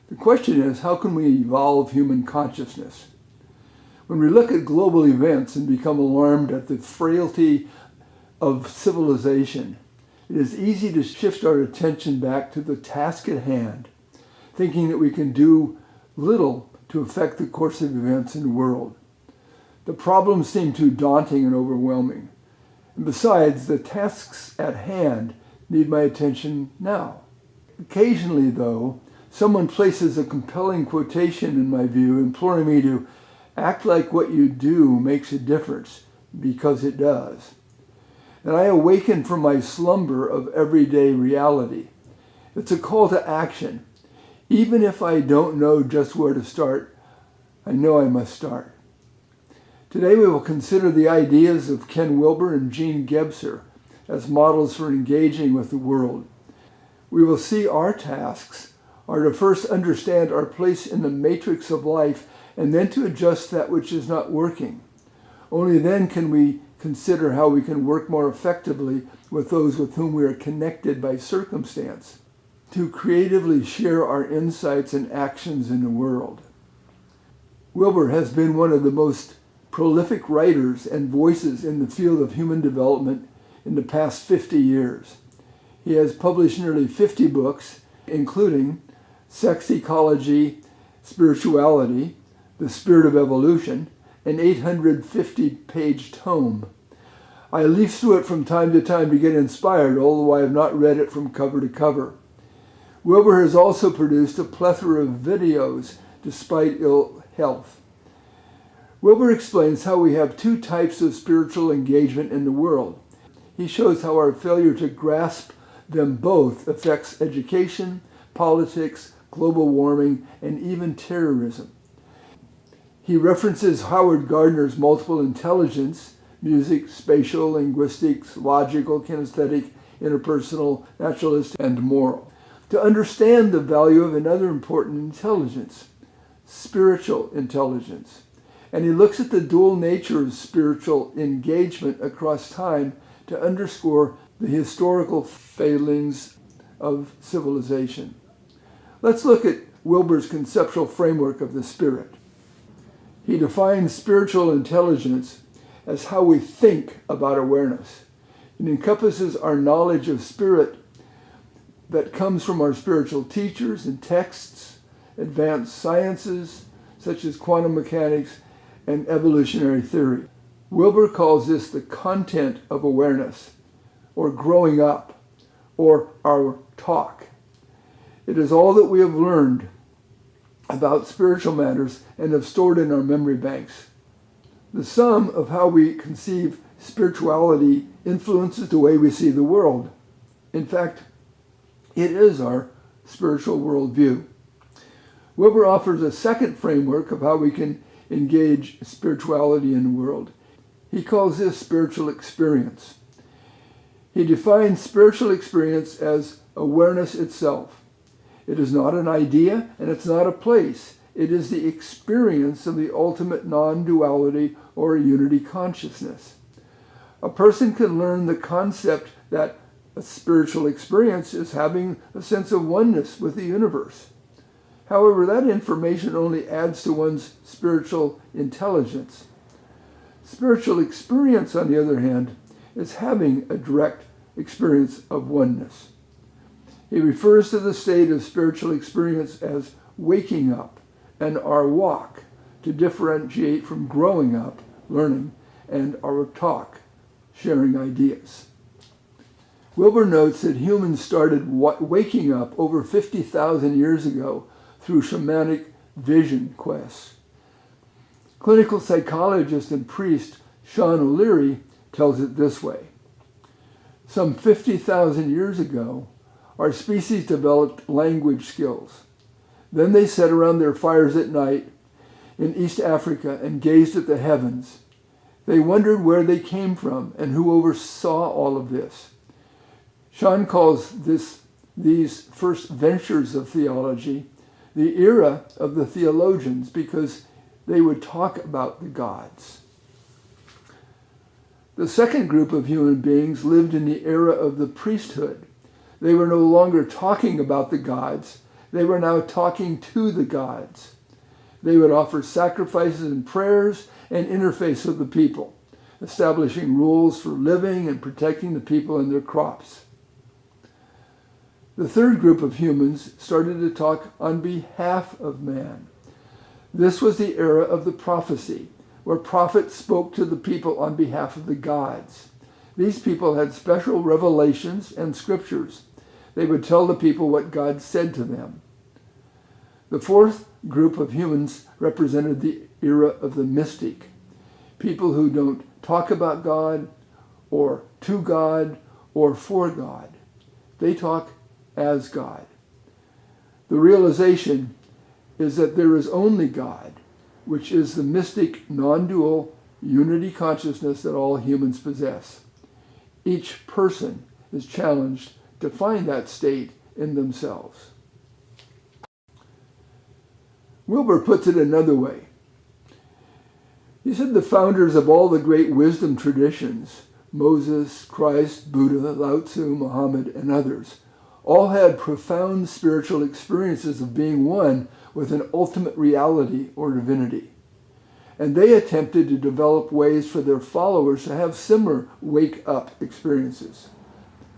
The question is, how can we evolve human consciousness? When we look at global events and become alarmed at the frailty of civilization, it is easy to shift our attention back to the task at hand, thinking that we can do little to affect the course of events in the world. The problems seem too daunting and overwhelming. And besides, the tasks at hand need my attention now. Occasionally, though, someone places a compelling quotation in my view, imploring me to act like what you do makes a difference, because it does. And I awaken from my slumber of everyday reality. It's a call to action. Even if I don't know just where to start, I know I must start. Today we will consider the ideas of Ken Wilber and Jean Gebser as models for engaging with the world. We will see our tasks are to first understand our place in the matrix of life and then to adjust that which is not working. Only then can we consider how we can work more effectively with those with whom we are connected by circumstance, to creatively share our insights and actions in the world. Wilber has been one of the most prolific writers and voices in the field of human development in the past 50 years. He has published nearly 50 books, including Sex Ecology, Spirituality, The Spirit of Evolution, an 850-page tome. I leaf through it from time to time to get inspired, although I have not read it from cover to cover. Wilber has also produced a plethora of videos despite ill health. Wilber explains how we have two types of spiritual engagement in the world. He shows how our failure to grasp them both affects education, politics, global warming, and even terrorism. He references Howard Gardner's multiple intelligence, music, spatial, linguistics, logical, kinesthetic, interpersonal, naturalist, and moral, to understand the value of another important intelligence, spiritual intelligence. And he looks at the dual nature of spiritual engagement across time to underscore the historical failings of civilization. Let's look at Wilber's conceptual framework of the spirit. He defines spiritual intelligence as how we think about awareness. It encompasses our knowledge of spirit that comes from our spiritual teachers and texts, advanced sciences such as quantum mechanics and evolutionary theory. Wilber calls this the content of awareness, or growing up, or our talk. It is all that we have learned about spiritual matters and have stored in our memory banks. The sum of how we conceive spirituality influences the way we see the world. In fact, it is our spiritual worldview. Wilber offers a second framework of how we can engage spirituality in the world. He calls this spiritual experience. He defines spiritual experience as awareness itself. It is not an idea and it's not a place. It is the experience of the ultimate non-duality or unity consciousness. A person can learn the concept that a spiritual experience is having a sense of oneness with the universe. However, that information only adds to one's spiritual intelligence. Spiritual experience, on the other hand, is having a direct experience of oneness. He refers to the state of spiritual experience as waking up and our walk, to differentiate from growing up, learning, and our talk, sharing ideas. Wilber notes that humans started waking up over 50,000 years ago through shamanic vision quests. Clinical psychologist and priest Sean O'Leary tells it this way. Some 50,000 years ago, our species developed language skills. Then they sat around their fires at night in East Africa and gazed at the heavens. They wondered where they came from and who oversaw all of this. Sean calls these first ventures of theology the era of the theologians because they would talk about the gods. The second group of human beings lived in the era of the priesthood. They were no longer talking about the gods. They were now talking to the gods. They would offer sacrifices and prayers and interface with the people, establishing rules for living and protecting the people and their crops. The third group of humans started to talk on behalf of man. This was the era of the prophecy, where prophets spoke to the people on behalf of the gods. These people had special revelations and scriptures. They would tell the people what God said to them. The fourth group of humans represented the era of the mystic, people who don't talk about God or to God or for God. They talk as God. The realization is that there is only God, which is the mystic, non-dual unity consciousness that all humans possess. Each person is challenged to find that state in themselves. Wilber puts it another way. He said the founders of all the great wisdom traditions, Moses, Christ, Buddha, Lao Tzu, Muhammad, and others, all had profound spiritual experiences of being one with an ultimate reality or divinity. And they attempted to develop ways for their followers to have similar wake-up experiences.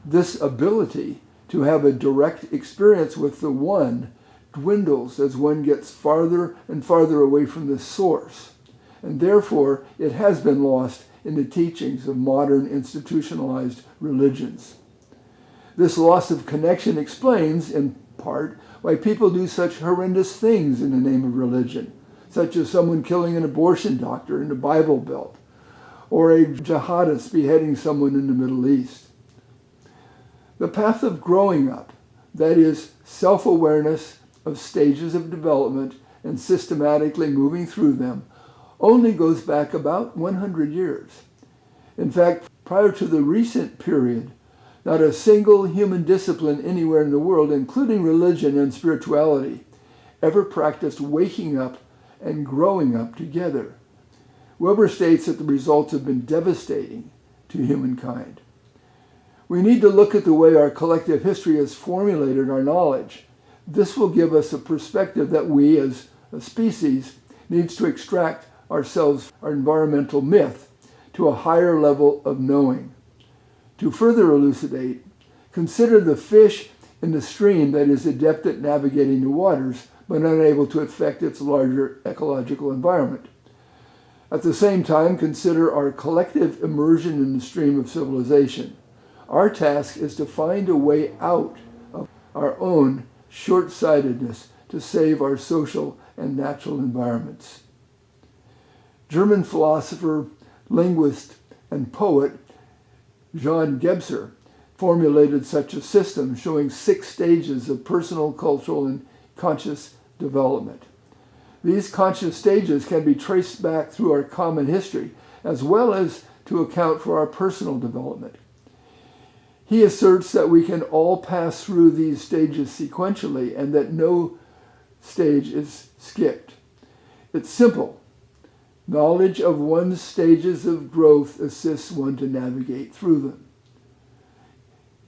This ability to have a direct experience with the One dwindles as one gets farther and farther away from the source, and therefore it has been lost in the teachings of modern institutionalized religions. This loss of connection explains, in part, why people do such horrendous things in the name of religion, such as someone killing an abortion doctor in the Bible Belt, or a jihadist beheading someone in the Middle East. The path of growing up, that is, self-awareness of stages of development and systematically moving through them, only goes back about 100 years. In fact, prior to the recent period, not a single human discipline anywhere in the world, including religion and spirituality, ever practiced waking up and growing up together. Wilber states that the results have been devastating to humankind. We need to look at the way our collective history has formulated our knowledge. This will give us a perspective that we, as a species, needs to extract ourselves, our environmental myth, to a higher level of knowing. To further elucidate, consider the fish in the stream that is adept at navigating the waters, but unable to affect its larger ecological environment. At the same time, consider our collective immersion in the stream of civilization. Our task is to find a way out of our own short-sightedness to save our social and natural environments. German philosopher, linguist, and poet Jean Gebser formulated such a system showing 6 stages of personal, cultural, and conscious development. These conscious stages can be traced back through our common history, as well as to account for our personal development. He asserts that we can all pass through these stages sequentially and that no stage is skipped. It's simple. Knowledge of one's stages of growth assists one to navigate through them.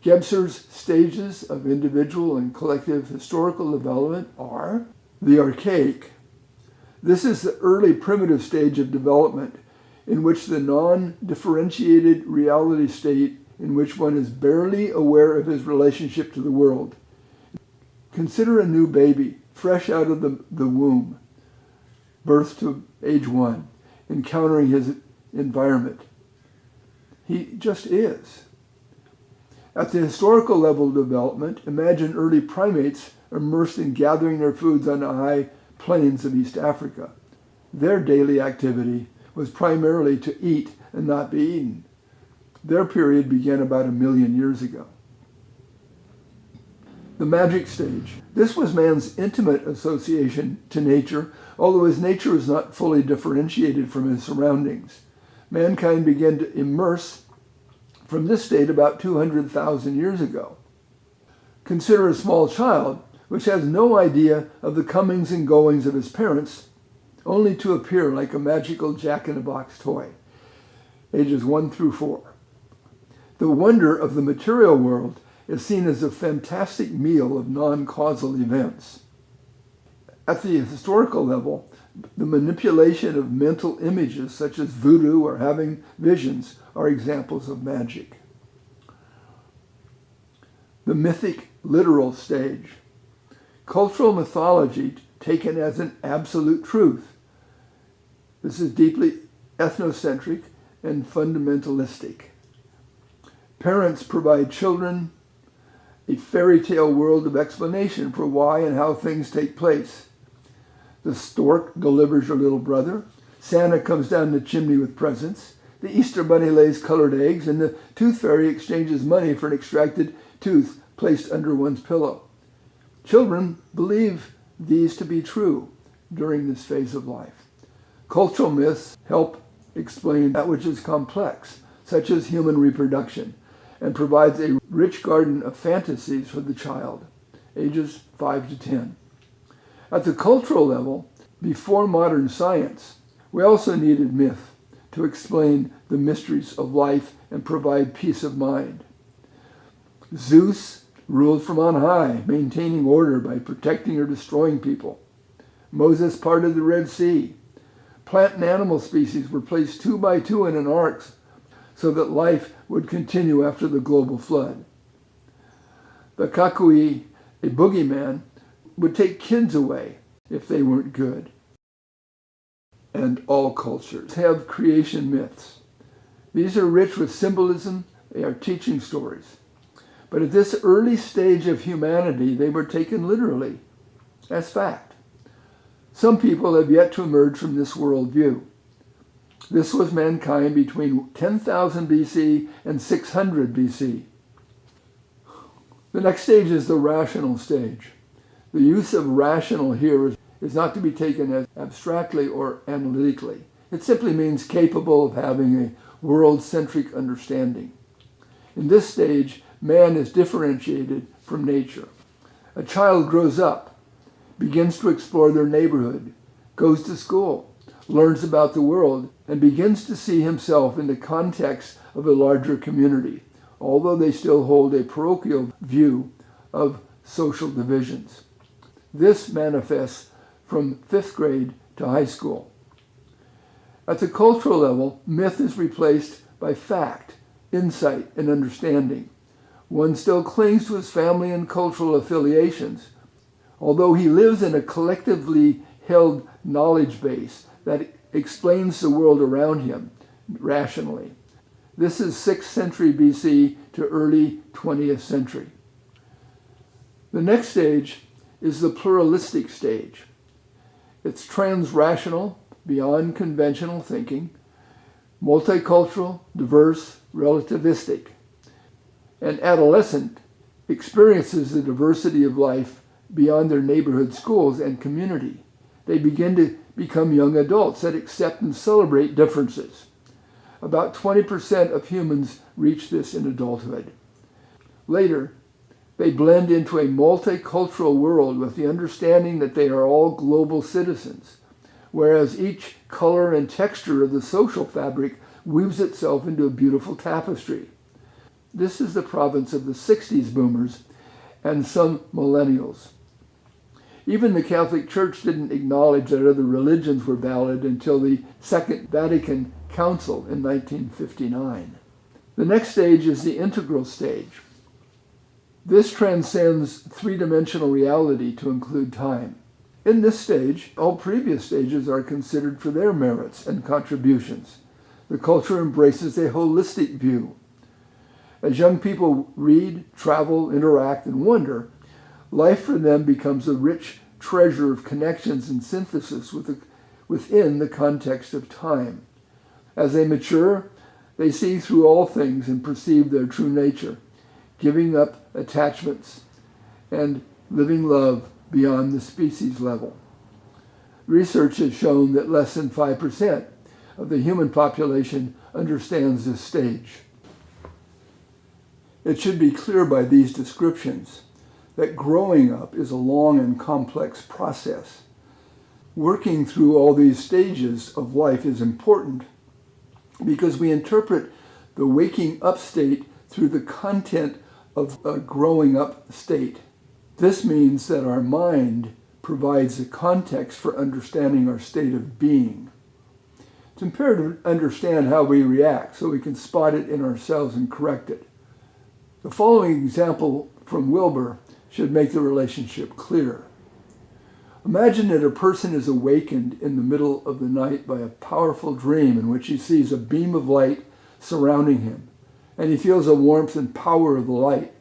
Gebser's stages of individual and collective historical development are the archaic. This is the early primitive stage of development in which the non-differentiated reality state in which one is barely aware of his relationship to the world. Consider a new baby, fresh out of the womb, birth to age 1, encountering his environment. He just is. At the historical level of development, imagine early primates immersed in gathering their foods on the high plains of East Africa. Their daily activity was primarily to eat and not be eaten. Their period began about 1 million years ago. The magic stage. This was man's intimate association to nature, although his nature was not fully differentiated from his surroundings. Mankind began to immerse from this state about 200,000 years ago. Consider a small child which has no idea of the comings and goings of his parents, only to appear like a magical jack-in-the-box toy, ages 1 through 4. The wonder of the material world is seen as a fantastic meal of non-causal events. At the historical level, the manipulation of mental images such as voodoo or having visions are examples of magic. The mythic literal stage. Cultural mythology taken as an absolute truth. This is deeply ethnocentric and fundamentalistic. Parents provide children a fairy tale world of explanation for why and how things take place. The stork delivers your little brother. Santa comes down the chimney with presents. The Easter bunny lays colored eggs, and the tooth fairy exchanges money for an extracted tooth placed under one's pillow. Children believe these to be true during this phase of life. Cultural myths help explain that which is complex, such as human reproduction, and provides a rich garden of fantasies for the child, ages 5 to 10. At the cultural level, before modern science, we also needed myth to explain the mysteries of life and provide peace of mind. Zeus ruled from on high, maintaining order by protecting or destroying people. Moses parted the Red Sea. Plant and animal species were placed 2 by 2 in an ark so that life would continue after the global flood. The Kakui, a boogeyman, would take kids away if they weren't good. And all cultures have creation myths. These are rich with symbolism. They are teaching stories. But at this early stage of humanity, they were taken literally, as fact. Some people have yet to emerge from this worldview. This was mankind between 10,000 BC and 600 BC. The next stage is the rational stage. The use of rational here is not to be taken as abstractly or analytically. It simply means capable of having a world-centric understanding. In this stage, man is differentiated from nature. A child grows up, begins to explore their neighborhood, goes to school, learns about the world, and begins to see himself in the context of a larger community, although they still hold a parochial view of social divisions. This manifests from 5th grade to high school. At the cultural level, myth is replaced by fact, insight, and understanding. One still clings to his family and cultural affiliations, although he lives in a collectively held knowledge base that explains the world around him rationally. This is 6th century BC to early 20th century. The next stage is the pluralistic stage. It's trans-rational, beyond conventional thinking, multicultural, diverse, relativistic. An adolescent experiences the diversity of life beyond their neighborhood schools and community. They begin to become young adults that accept and celebrate differences. About 20% of humans reach this in adulthood. Later, they blend into a multicultural world with the understanding that they are all global citizens, whereas each color and texture of the social fabric weaves itself into a beautiful tapestry. This is the province of the 60s boomers and some millennials. Even the Catholic Church didn't acknowledge that other religions were valid until the Second Vatican Council in 1959. The next stage is the integral stage. This transcends three-dimensional reality to include time. In this stage, all previous stages are considered for their merits and contributions. The culture embraces a holistic view. As young people read, travel, interact, and wonder, life for them becomes a rich treasure of connections and synthesis within the context of time. As they mature, they see through all things and perceive their true nature, giving up attachments and living love beyond the species level. Research has shown that less than 5% of the human population understands this stage. It should be clear by these descriptions that growing up is a long and complex process. Working through all these stages of life is important because we interpret the waking up state through the content of a growing up state. This means that our mind provides the context for understanding our state of being. It's imperative to understand how we react so we can spot it in ourselves and correct it. The following example from Wilber should make the relationship clear. Imagine that a person is awakened in the middle of the night by a powerful dream in which he sees a beam of light surrounding him, and he feels the warmth and power of the light,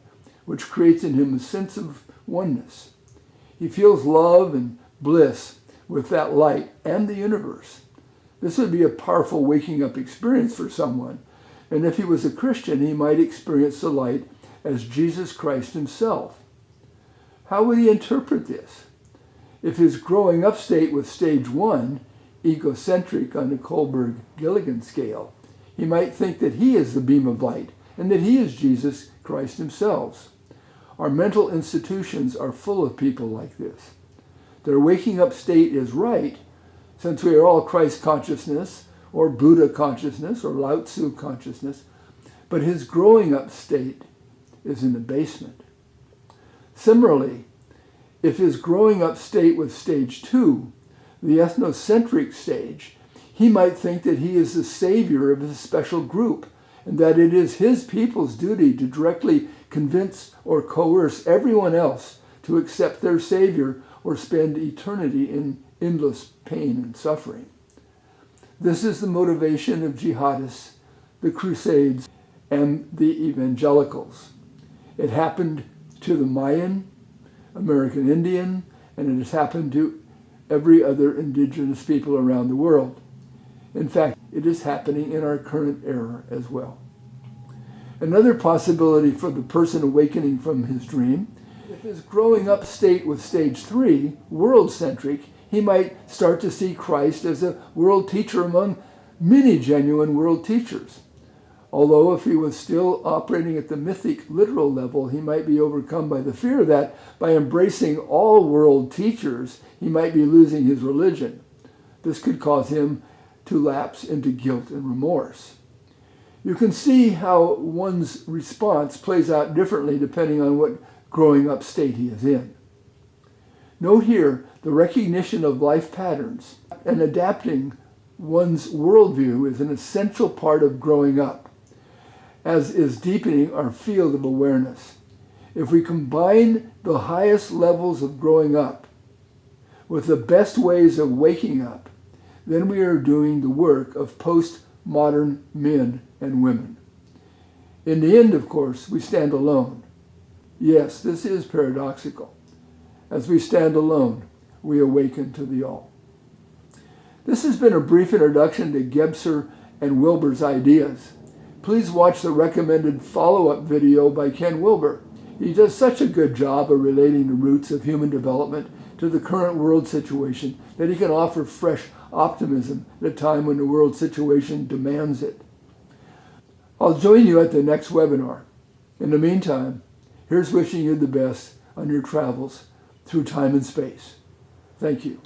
which creates in him a sense of oneness. He feels love and bliss with that light and the universe. This would be a powerful waking up experience for someone, and if he was a Christian, he might experience the light as Jesus Christ himself. How would he interpret this? If his growing up state was stage 1, egocentric on the Kohlberg-Gilligan scale, he might think that he is the beam of light and that he is Jesus Christ himself. Our mental institutions are full of people like this. Their waking up state is right, since we are all Christ consciousness or Buddha consciousness or Lao Tzu consciousness, but his growing up state is in the basement. Similarly, if his growing up state was stage 2, the ethnocentric stage, he might think that he is the savior of his special group and that it is his people's duty to directly convince or coerce everyone else to accept their savior or spend eternity in endless pain and suffering. This is the motivation of jihadists, the Crusades, and the evangelicals. It happened to the Mayan, American Indian, and it has happened to every other indigenous people around the world. In fact, it is happening in our current era as well. Another possibility for the person awakening from his dream, if his growing up state was stage 3, world-centric, he might start to see Christ as a world teacher among many genuine world teachers. Although if he was still operating at the mythic, literal level, he might be overcome by the fear that by embracing all world teachers, he might be losing his religion. This could cause him to lapse into guilt and remorse. You can see how one's response plays out differently depending on what growing up state he is in. Note here the recognition of life patterns and adapting one's worldview is an essential part of growing up, as is deepening our field of awareness. If we combine the highest levels of growing up with the best ways of waking up, then we are doing the work of postmodern men and women. In the end, of course, we stand alone. Yes, this is paradoxical. As we stand alone, we awaken to the all. This has been a brief introduction to Gebser and Wilber's ideas. Please watch the recommended follow-up video by Ken Wilber. He does such a good job of relating the roots of human development to the current world situation that he can offer fresh optimism at a time when the world situation demands it. I'll join you at the next webinar. In the meantime, here's wishing you the best on your travels through time and space. Thank you.